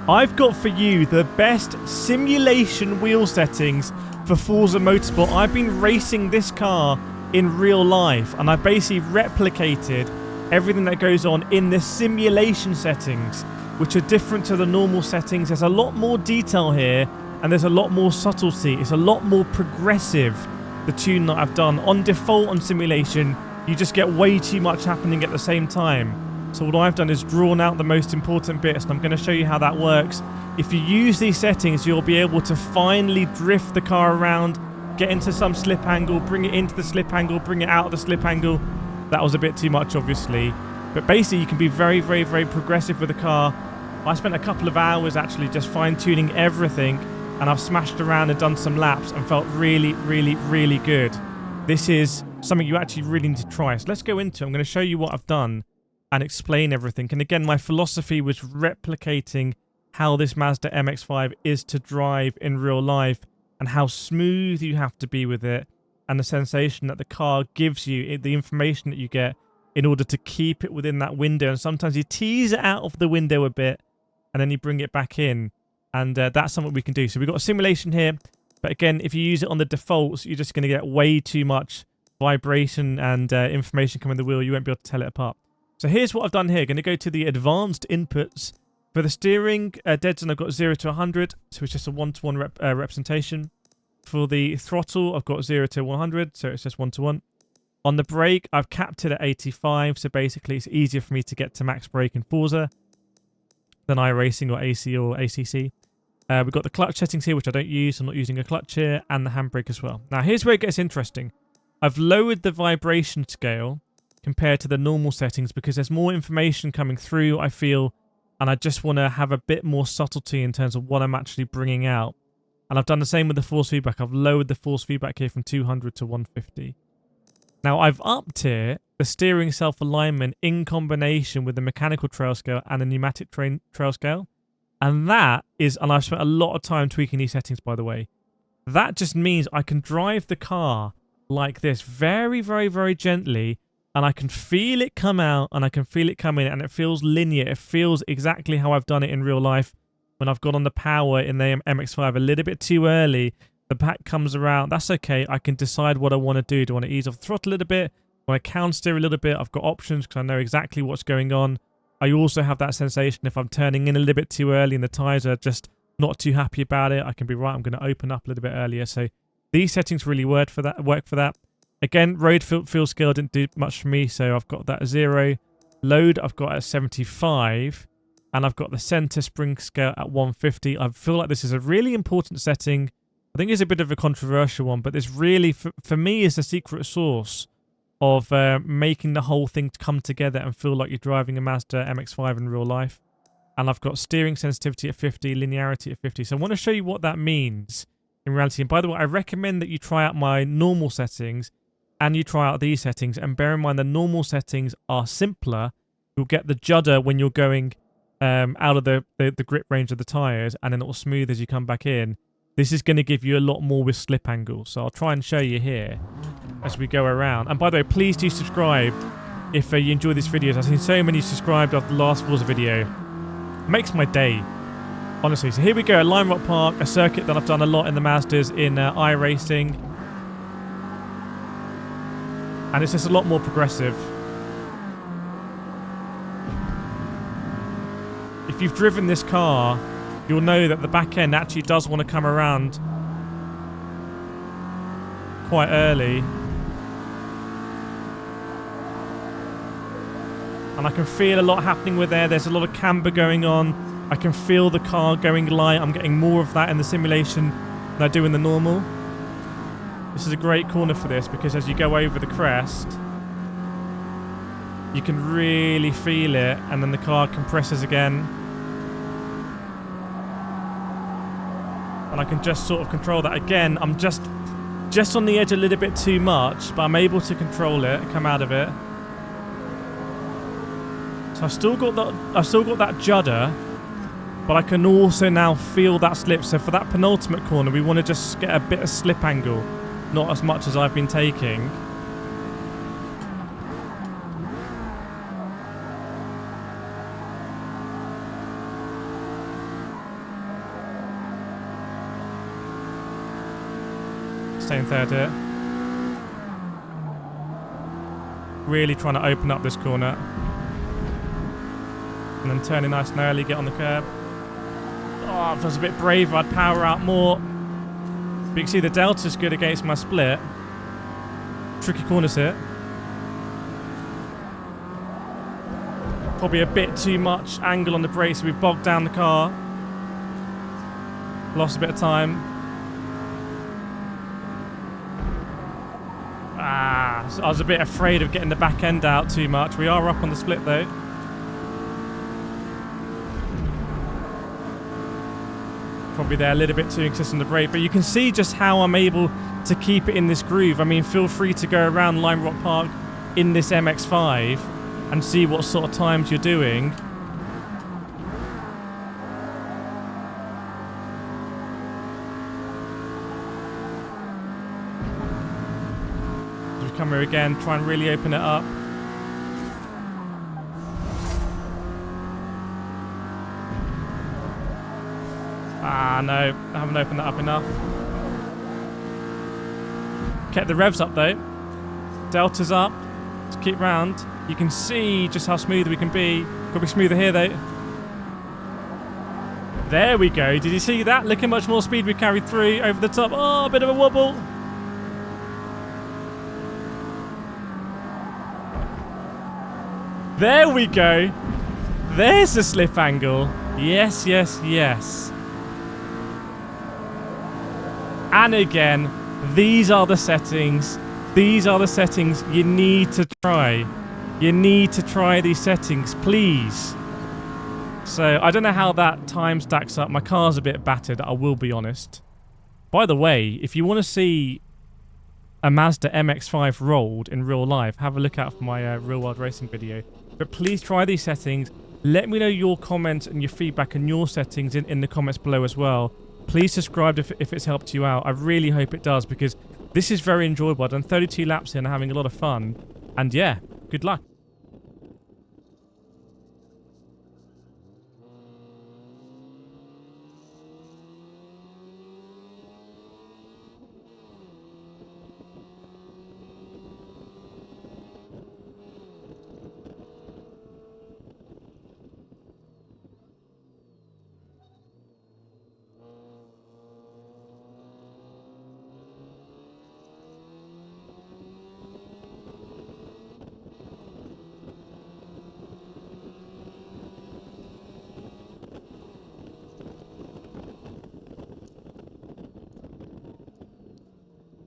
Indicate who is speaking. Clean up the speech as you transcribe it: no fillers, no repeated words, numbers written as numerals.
Speaker 1: I've got for you the best simulation wheel settings for Forza Motorsport. I've been racing this car in real life, and I basically replicated everything that goes on in the simulation settings, which are different to the normal settings. There's a lot more detail here, and there's a lot more subtlety. It's a lot more progressive, the tune that I've done. On default on simulation, you just get way too much happening at the same time. So what I've done is drawn out the most important bits, and I'm going to show you how that works. If you use these settings, you'll be able to finally drift the car around, get into some slip angle, bring it into the slip angle, bring it out of the slip angle. That was a bit too much, obviously. But basically, you can be very, very, very progressive with the car. I spent a couple of hours actually just fine-tuning everything, and I've smashed around and done some laps and felt really, really, really good. This is something you actually really need to try. So let's go into it. I'm going to show you what I've done and explain everything. And again, my philosophy was replicating how this Mazda MX-5 is to drive in real life and how smooth you have to be with it, and the sensation that the car gives you, the information that you get in order to keep it within that window. And sometimes you tease it out of the window a bit and then you bring it back in. And that's something we can do. So we've got a simulation here. But again, if you use it on the defaults, you're just going to get way too much vibration and information coming the wheel. You won't be able to tell it apart. So here's what I've done here. Going to go to the advanced inputs. For the steering, dead zone, I've got 0 to 100. So it's just a one-to-one representation. For the throttle, I've got 0 to 100. So it's just one-to-one. On the brake, I've capped it at 85. So basically, it's easier for me to get to max brake in Forza than iRacing or AC or ACC. We've got the clutch settings here, which I don't use. I'm not using a clutch here, and the handbrake as well. Now, here's where it gets interesting. I've lowered the vibration scale compared to the normal settings because there's more information coming through, I feel, and I just want to have a bit more subtlety in terms of what I'm actually bringing out. And I've done the same with the force feedback. I've lowered the force feedback here from 200 to 150. Now, I've upped here the steering self-alignment in combination with the mechanical trail scale and the pneumatic trail scale. And that is, and I've spent a lot of time tweaking these settings, by the way. That just means I can drive the car like this very, very, very gently, and I can feel it come out and I can feel it come in, and it feels linear. It feels exactly how I've done it in real life when I've got on the power in the MX-5 a little bit too early. The pack comes around. That's okay. I can decide what I want to do. Do I want to ease off the throttle a little bit? Do I counter steer a little bit? I've got options because I know exactly what's going on. I also have that sensation if I'm turning in a little bit too early and the tyres are just not too happy about it, I can be right. I'm going to open up a little bit earlier. So these settings really work for that. Again, road feel scale didn't do much for me, so I've got that at 0. Load I've got at 75, and I've got the center spring scale at 150. I feel like this is a really important setting. I think it's a bit of a controversial one, but this really, for me, is the secret sauce of making the whole thing come together and feel like you're driving a Mazda MX-5 in real life. And I've got steering sensitivity at 50, linearity at 50. So I want to show you what that means in reality. And by the way, I recommend that you try out my normal settings and you try out these settings. And bear in mind, the normal settings are simpler. You'll get the judder when you're going out of the grip range of the tyres, and then it will smooth as you come back in. This is going to give you a lot more with slip angles. So I'll try and show you here as we go around. And by the way, please do subscribe if you enjoy these videos. I've seen so many subscribed after the last Forza video. It makes my day, honestly. So here we go, Lime Rock Park, a circuit that I've done a lot in the Mazdas in iRacing. And it's just a lot more progressive. If you've driven this car, you'll know that the back end actually does want to come around quite early. And I can feel a lot happening with there. There's a lot of camber going on. I can feel the car going light. I'm getting more of that in the simulation than I do in the normal. This is a great corner for this because as you go over the crest, you can really feel it, and then the car compresses again. And I can just sort of control that. Again, I'm just on the edge a little bit too much, but I'm able to control it, come out of it. So I've still got that judder, but I can also now feel that slip. So for that penultimate corner, we want to just get a bit of slip angle, not as much as I've been taking. staying third here. Really trying to open up this corner. And then turning nice and early, get on the curb. Oh, if I was a bit braver, I'd power out more. But you can see the delta's good against my split. Tricky corners here. Probably a bit too much angle on the brakes, so we bogged down the car. Lost a bit of time. So I was a bit afraid of getting the back end out too much. We are up on the split though. Probably there a little bit too inconsistent on the brake, but you can see just how I'm able to keep it in this groove. I mean, feel free to go around Lime Rock Park in this MX-5 and see what sort of times you're doing. Just come here again, try and really open it up. No, I haven't opened that up enough. Kept the revs up though. Delta's up. Let's keep round. You can see just how smooth we can be. Got to be smoother here though. There we go. Did you see that? Look how much more speed we carried through over the top. Oh, a bit of a wobble. There we go. There's the slip angle. Yes, yes, yes. And again, these are the settings. These are the settings you need to try. You need to try these settings, please. So, I don't know how that time stacks up. My car's a bit battered, I will be honest. By the way, if you want to see a Mazda MX-5 rolled in real life, have a look out for my real world racing video. But please try these settings. Let me know your comments and your feedback and your settings in the comments below as well. Please subscribe if it's helped you out. I really hope it does, because this is very enjoyable. I've done 32 laps here and I'm having a lot of fun. And yeah, good luck.